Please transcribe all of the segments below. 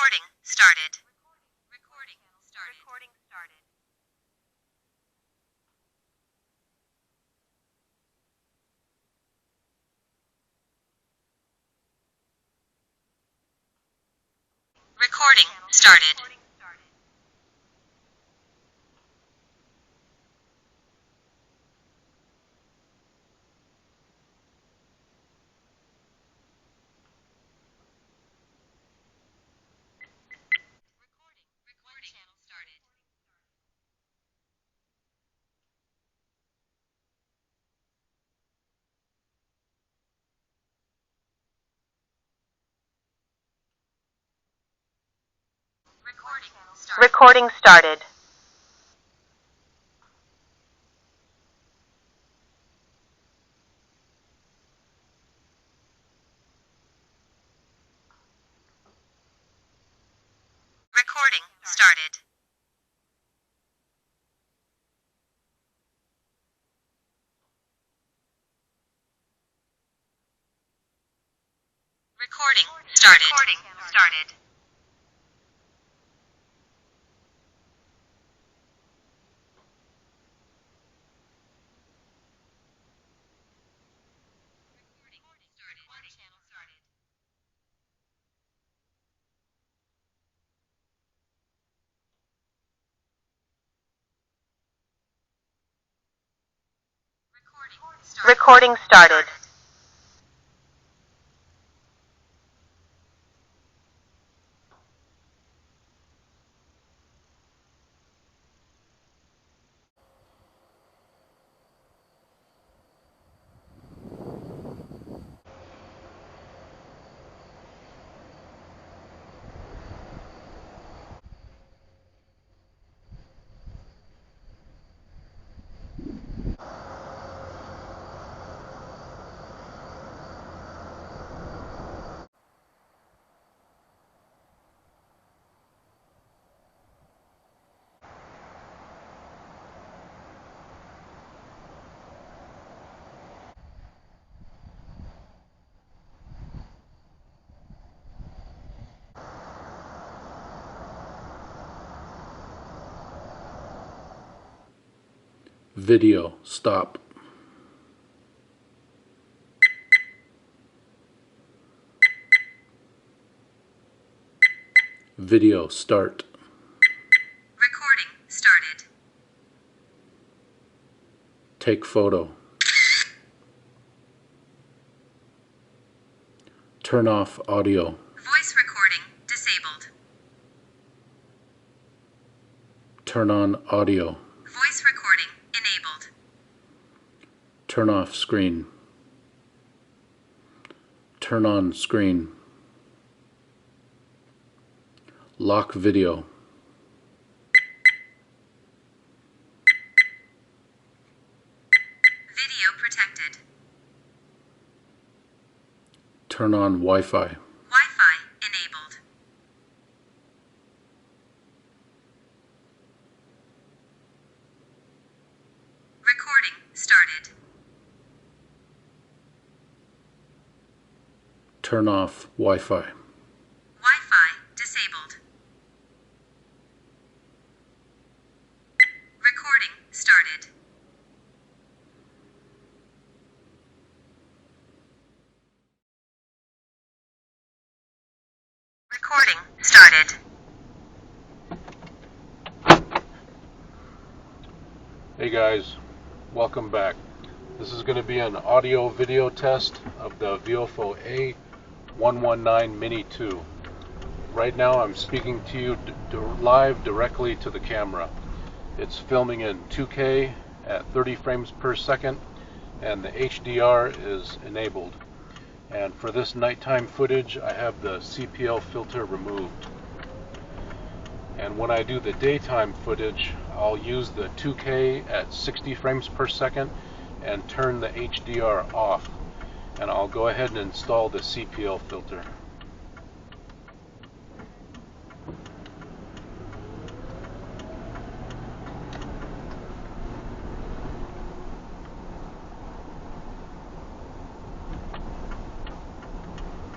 Recording started. Recording started. Recording started. Recording started. Recording started. Recording started. Recording started. Recording started. Recording started. Video stop. Video start. Recording started. Take photo. Turn off audio. Voice recording disabled. Turn on audio. Voice recording enabled. Turn off screen. Turn on screen. Lock video. Video protected. Turn on Wi-Fi. Wi-Fi enabled. Recording started. Turn off Wi-Fi. Wi-Fi disabled. Recording started. Recording started. Hey guys, welcome back. This is going to be an audio video test of the VIOFO A119 Mini 2. Right now I'm speaking to you live directly to the camera. It's filming in 2K at 30 frames per second and the HDR is enabled. And for this nighttime footage I have the CPL filter removed. And when I do the daytime footage, I'll use the 2K at 60 frames per second and turn the HDR off. And I'll go ahead and install the CPL filter.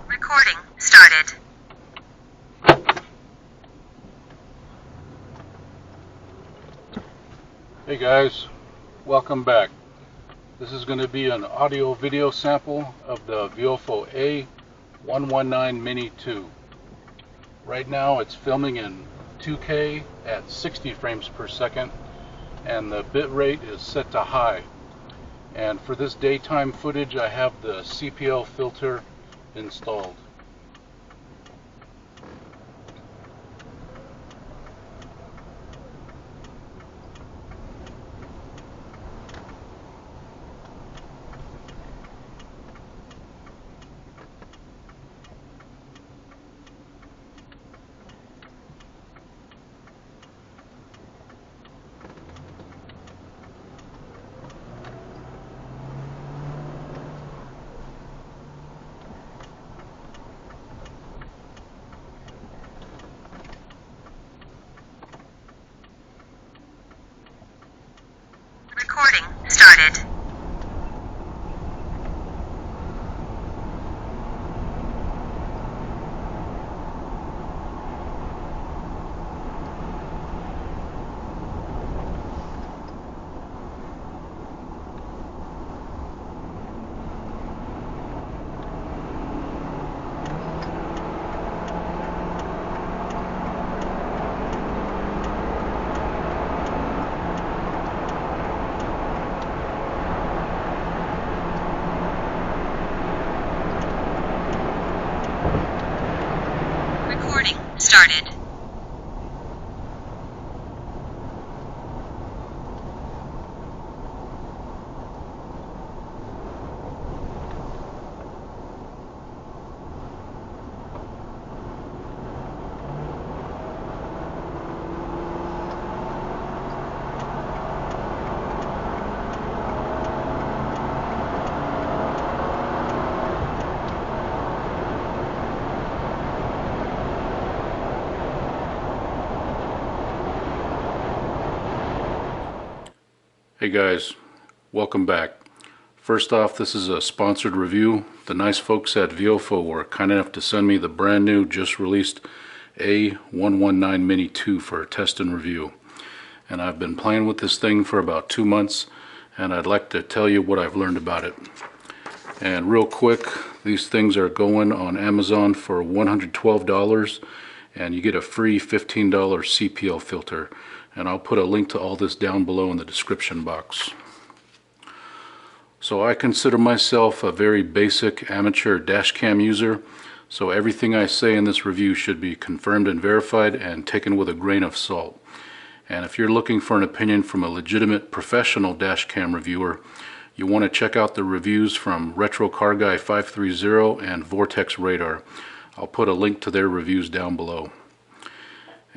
Recording started. Hey guys, welcome back. This is going to be an audio video sample of the VIOFO A119 Mini 2. Right now it's filming in 2K at 60 frames per second and the bit rate is set to high. And for this daytime footage I have the CPL filter installed. Recording started. Recording started. Hey guys, welcome back. First off, this is a sponsored review. The nice folks at VIOFO were kind enough to send me the brand new, just released A119 Mini 2 for a test and review. And I've been playing with this thing for about 2 months, and I'd like to tell you what I've learned about it. And real quick, these things are going on Amazon for $112, and you get a free $15 CPL filter. And I'll put a link to all this down below in the description box. So I consider myself a very basic amateur dashcam user, so everything I say in this review should be confirmed and verified and taken with a grain of salt. And if you're looking for an opinion from a legitimate professional dashcam reviewer, you want to check out the reviews from Retro Car Guy 530 and Vortex Radar. I'll put a link to their reviews down below.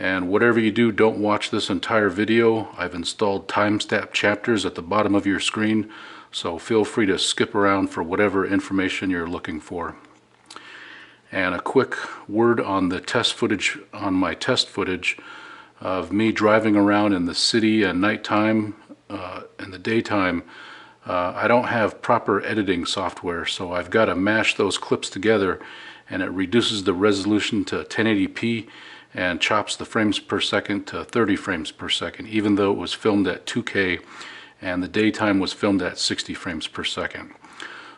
And whatever you do, don't watch this entire video. I've installed timestamp chapters at the bottom of your screen, so feel free to skip around for whatever information you're looking for. And a quick word on the test footage, on my test footage of me driving around in the city at nighttime, in the daytime. I don't have proper editing software, so I've got to mash those clips together, and it reduces the resolution to 1080p and chops the frames per second to 30 frames per second, even though it was filmed at 2K and the daytime was filmed at 60 frames per second.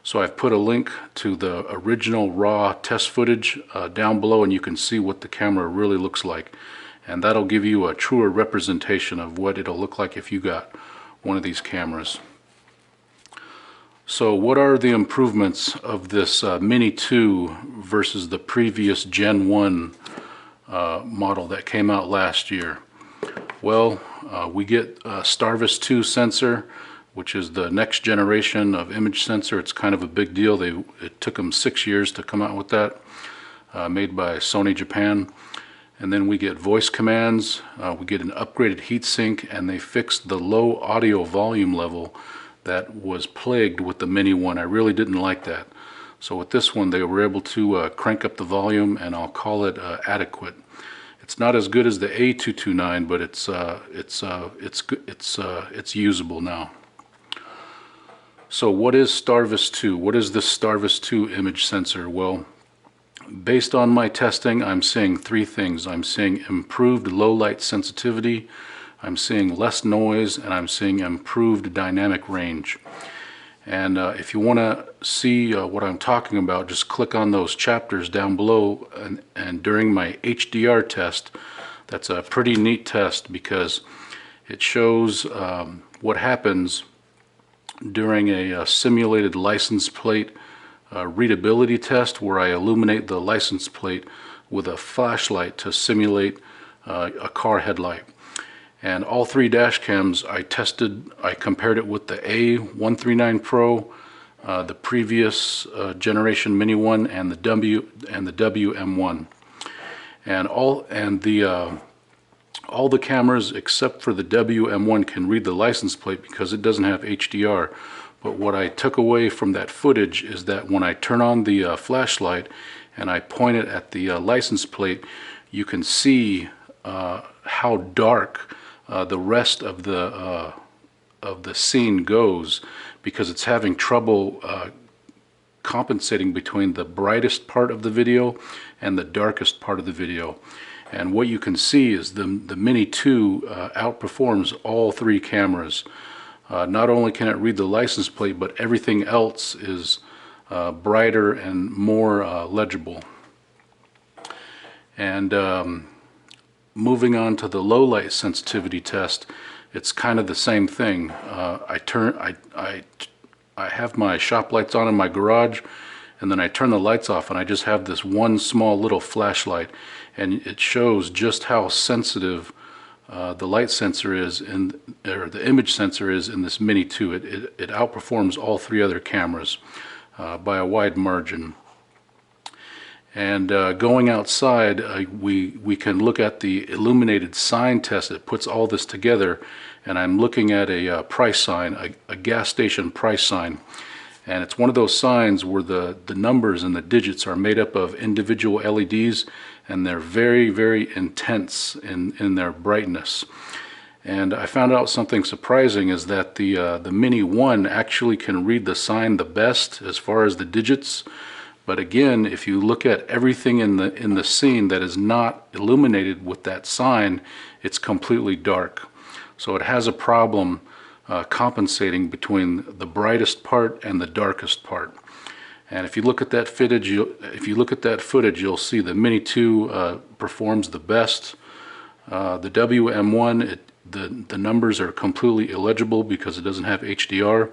So I've put a link to the original raw test footage down below, and you can see what the camera really looks like, and that'll give you a truer representation of what it'll look like if you got one of these cameras. So what are the improvements of this Mini 2 versus the previous Gen 1 model that came out last year? Well, we get a STARVIS 2 sensor, which is the next generation of image sensor. It's kind of a big deal. It took them 6 years to come out with that, made by Sony Japan. And then we get voice commands, we get an upgraded heatsink, and they fixed the low audio volume level that was plagued with the Mini 1. I really didn't like that. So with this one, they were able to crank up the volume, and I'll call it adequate. It's not as good as the A229, but it's usable now. So what is STARVIS 2? What is this STARVIS 2 image sensor? Well, based on my testing, I'm seeing three things. I'm seeing improved low light sensitivity, I'm seeing less noise, and I'm seeing improved dynamic range. And if you want to see what I'm talking about, just click on those chapters down below. And during my HDR test, that's a pretty neat test because it shows what happens during a simulated license plate readability test, where I illuminate the license plate with a flashlight to simulate a car headlight. And all three dash cams I compared it with the A139 Pro, the previous generation Mini One, and the WM1. And all the cameras except for the WM1 can read the license plate because it doesn't have HDR. But what I took away from that footage is that when I turn on the flashlight and I point it at the license plate, you can see how dark the rest of the scene goes, because it's having trouble compensating between the brightest part of the video and the darkest part of the video. And what you can see is the Mini 2 outperforms all three cameras. Not only can it read the license plate, but everything else is brighter and more legible. And moving on to the low light sensitivity test, it's kind of the same thing. I have my shop lights on in my garage, and then I turn the lights off, and I just have this one small little flashlight, and it shows just how sensitive the light sensor is, or the image sensor is, in this Mini 2. It outperforms all three other cameras by a wide margin. And going outside, we can look at the Illuminated sign test. It puts all this together, and I'm looking at a price sign, a gas station price sign. And it's one of those signs where the numbers and the digits are made up of individual LEDs, and they're very, very intense in their brightness. And I found out something surprising, is that the Mini 1 actually can read the sign the best as far as the digits. But again, if you look at everything in the scene that is not illuminated with that sign, it's completely dark. So it has a problem compensating between the brightest part and the darkest part. And if you look at that footage, you'll see the Mini 2 performs the best. The WM1, the numbers are completely illegible because it doesn't have HDR.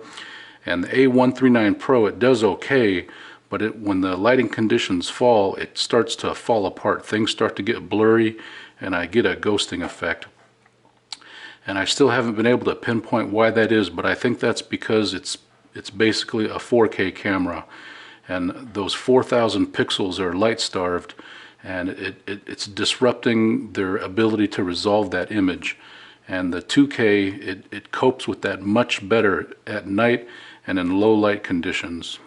And the A139 Pro, it does okay, but when the lighting conditions fall, it starts to fall apart. Things start to get blurry, and I get a ghosting effect. And I still haven't been able to pinpoint why that is, but I think that's because it's basically a 4K camera, and those 4,000 pixels are light starved, and it's disrupting their ability to resolve that image. And the 2K, it copes with that much better at night and in low light conditions.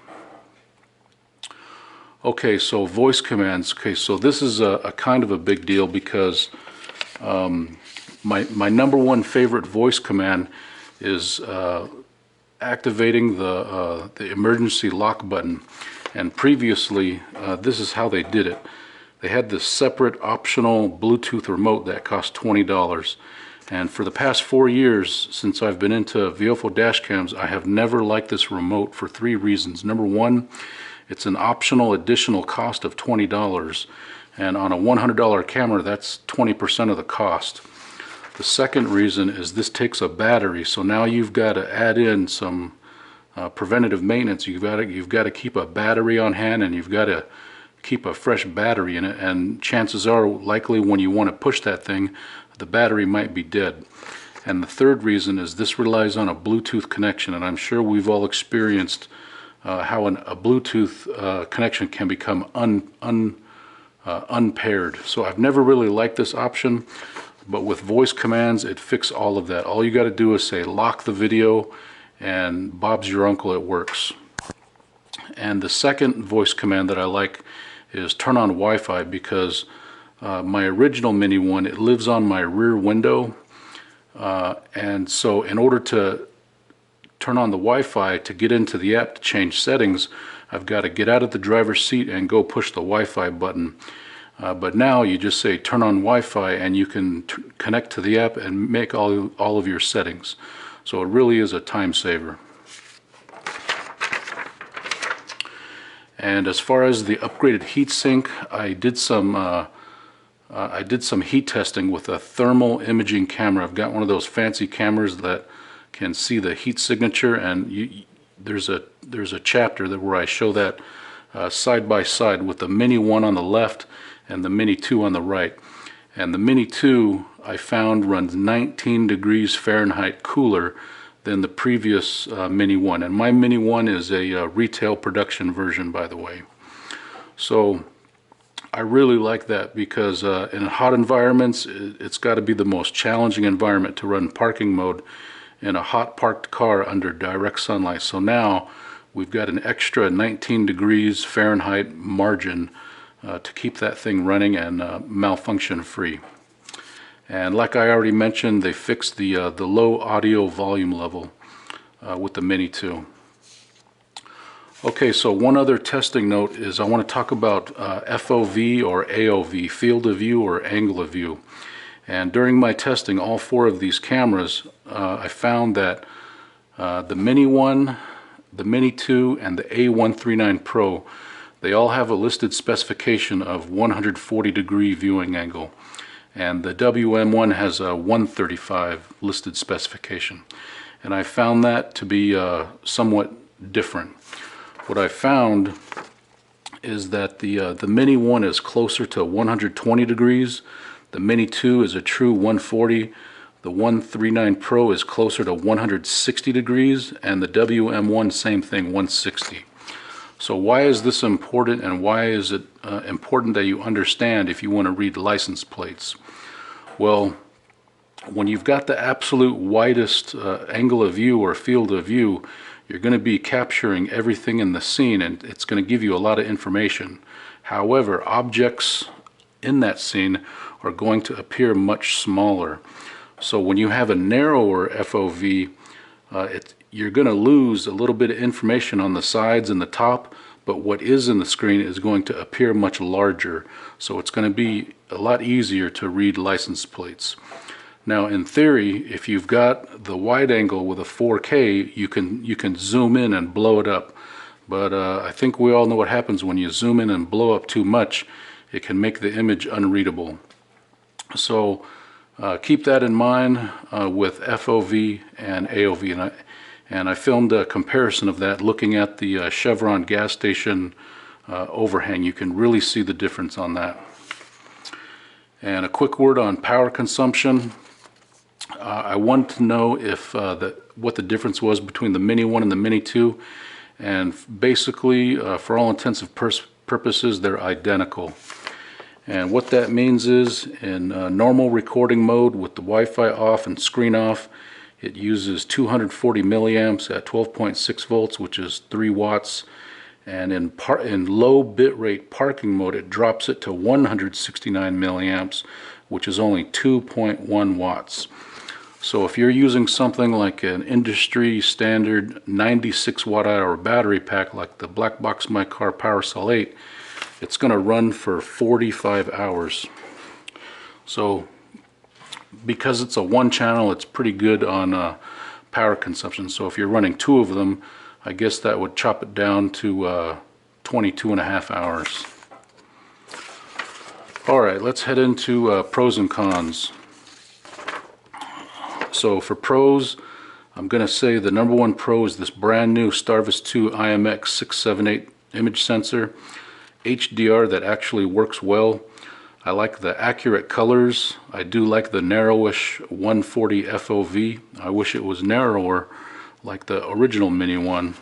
Okay, so voice commands. Okay, so this is a kind of a big deal because my number one favorite voice command is activating the emergency lock button. And previously, this is how they did it. They had this separate optional Bluetooth remote that cost $20. And for the past 4 years, since I've been into VIOFO dashcams, I have never liked this remote for 3 reasons. Number one, it's an optional additional cost of $20, and on a $100 camera, that's 20% of the cost. The second reason is this takes a battery, so now you've got to add in some preventative maintenance. You've got to keep a battery on hand, and you've got to keep a fresh battery in it, and chances are likely when you want to push that thing, the battery might be dead. And the third reason is this relies on a Bluetooth connection, and I'm sure we've all experienced how a Bluetooth connection can become unpaired. So I've never really liked this option, but with voice commands it fixes all of that. All you got to do is say lock the video, and Bob's your uncle, it works. And the second voice command that I like is turn on Wi-Fi, because my original Mini One, it lives on my rear window, and so in order to turn on the Wi-Fi to get into the app to change settings, I've got to get out of the driver's seat and go push the Wi-Fi button. But now you just say turn on Wi-Fi and you can connect to the app and make all of your settings. So it really is a time saver. And as far as the upgraded heatsink, I did some heat testing with a thermal imaging camera. I've got one of those fancy cameras that can see the heat signature, and there's a chapter where I show that side by side with the Mini 1 on the left and the Mini 2 on the right. And the Mini 2 I found runs 19 degrees Fahrenheit cooler than the previous Mini 1. And my Mini 1 is a retail production version, by the way. So I really like that because in hot environments, it's got to be the most challenging environment to run parking mode in a hot parked car under direct sunlight. So now we've got an extra 19 degrees Fahrenheit margin to keep that thing running and malfunction free. And like I already mentioned, they fixed the low audio volume level with the Mini 2. Okay, so one other testing note is I want to talk about FOV or AOV, field of view or angle of view. And during my testing, all four of these cameras, I found that the Mini 1, the Mini 2, and the A119 Pro, they all have a listed specification of 140 degree viewing angle. And the WM1 has a 135 listed specification. And I found that to be somewhat different. What I found is that the Mini 1 is closer to 120 degrees. The Mini 2 is a true 140. The 139 Pro is closer to 160 degrees, and the WM1 same thing, 160. So why is this important, and why is it important that you understand if you want to read license plates? Well, when you've got the absolute widest angle of view or field of view, you're going to be capturing everything in the scene, and it's going to give you a lot of information. However, objects in that scene are going to appear much smaller. So when you have a narrower FOV, you're going to lose a little bit of information on the sides and the top, but what is in the screen is going to appear much larger. So it's going to be a lot easier to read license plates. Now, in theory, if you've got the wide angle with a 4K, you can zoom in and blow it up. But I think we all know what happens when you zoom in and blow up too much. It can make the image unreadable. So keep that in mind with FOV and AOV. And I filmed a comparison of that looking at the Chevron gas station overhang. You can really see the difference on that. And a quick word on power consumption. I wanted to know if what the difference was between the Mini 1 and the Mini 2, and basically for all intents and purposes they're identical. And what that means is in normal recording mode with the Wi-Fi off and screen off, it uses 240 milliamps at 12.6 volts, which is 3 watts. And in low bitrate parking mode, it drops it to 169 milliamps, which is only 2.1 watts. So if you're using something like an industry standard 96 watt-hour battery pack like the Black Box My Car PowerCell 8, it's going to run for 45 hours. So because it's a one channel, it's pretty good on power consumption. So if you're running two of them, I guess that would chop it down to 22.5 hours. Alright, let's head into pros and cons. So for pros, I'm going to say the number one pro is this brand new STARVIS 2 IMX675 image sensor. HDR that actually works well. I like the accurate colors. I do like the narrowish 140 FOV. I wish it was narrower like the original Mini 1.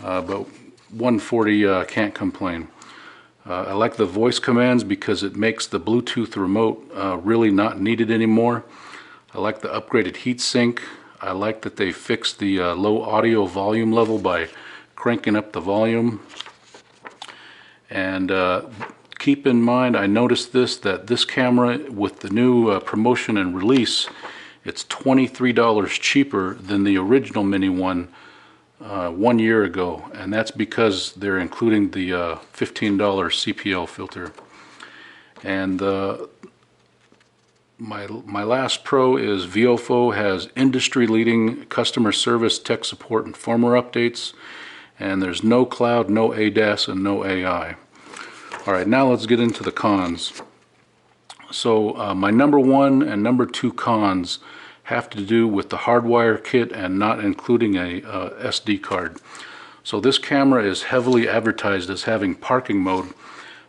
But 140 can't complain. I like the voice commands because it makes the Bluetooth remote really not needed anymore. I like the upgraded heatsink. I like that they fixed the low audio volume level by cranking up the volume. And keep in mind, I noticed that this camera with the new promotion and release, it's $23 cheaper than the original Mini 1 1 year ago, and that's because they're including the $15 CPL filter. And my last pro is VIOFO has industry-leading customer service, tech support, and firmware updates, and there's no cloud, no ADAS, and no AI. All right, now let's get into the cons. So my number 1 and number 2 cons have to do with the Hardwire kit and not including a SD card. So this camera is heavily advertised as having parking mode,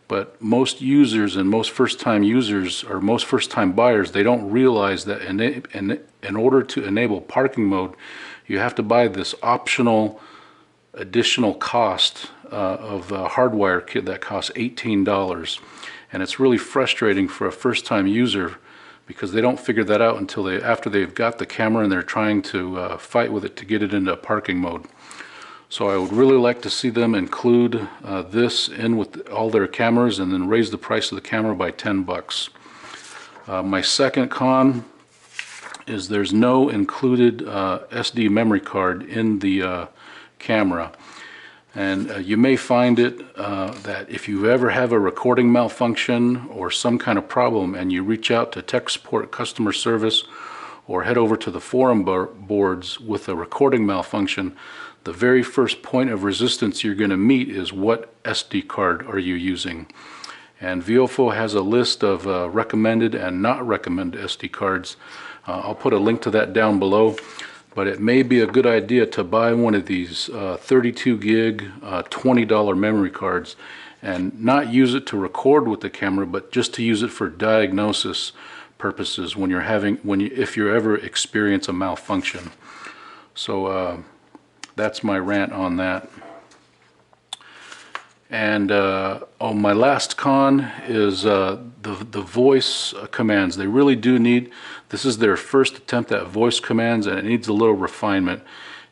but most users and most first-time users or most first-time buyers, they don't realize that in order to enable parking mode, you have to buy this optional additional cost of a Hardwire kit that costs $18. And it's really frustrating for a first-time user because they don't figure that out until after they've got the camera and they're trying to fight with it to get it into parking mode. So I would really like to see them include this in with all their cameras and then raise the price of the camera by 10 bucks. My second con is there's no included SD memory card in the camera. And you may find it that if you ever have a recording malfunction or some kind of problem and you reach out to tech support, customer service, or head over to the forum boards with a recording malfunction, the very first point of resistance you're going to meet is what SD card are you using. And VIOFO has a list of recommended and not recommended SD cards. I'll put a link to that down below. But it may be a good idea to buy one of these 32 gig $20 memory cards and not use it to record with the camera, but just to use it for diagnosis purposes when if you ever experience a malfunction. So that's my rant on that. And my last con is the voice commands. They really do need, this is their first attempt at voice commands and it needs a little refinement.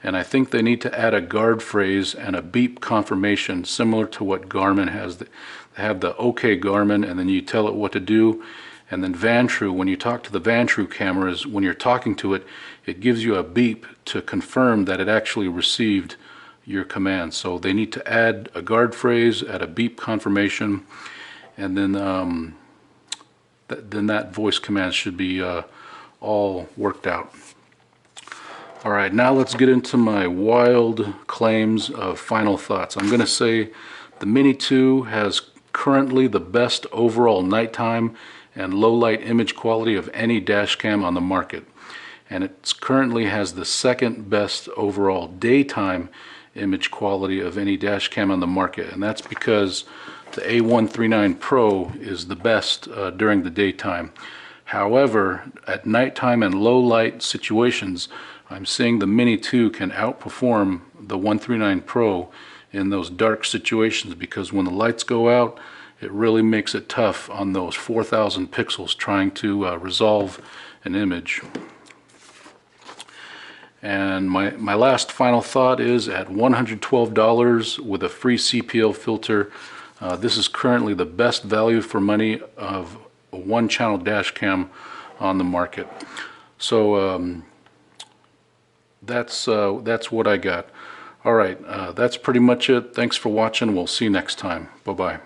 And I think they need to add a guard phrase and a beep confirmation similar to what Garmin has. They have the OK Garmin and then you tell it what to do. And then Vantrue, when you talk to the Vantrue cameras, when you're talking to it, it gives you a beep to confirm that it actually received your command. So they need to add a guard phrase, add a beep confirmation, and then that voice command should be all worked out. All right, now let's get into my wild claims of final thoughts. I'm going to say the Mini 2 has currently the best overall nighttime and low light image quality of any dash cam on the market, and it currently has the second best overall daytime image quality of any dash cam on the market, and that's because the A119 Pro is the best during the daytime. However, at nighttime and low light situations, I'm seeing the Mini 2 can outperform the 139 Pro in those dark situations, because when the lights go out, it really makes it tough on those 4,000 pixels trying to resolve an image. And my last final thought is at $112 with a free CPL filter, this is currently the best value for money of a one-channel dash cam on the market. So that's what I got. All right, that's pretty much it. Thanks for watching. We'll see you next time. Bye-bye.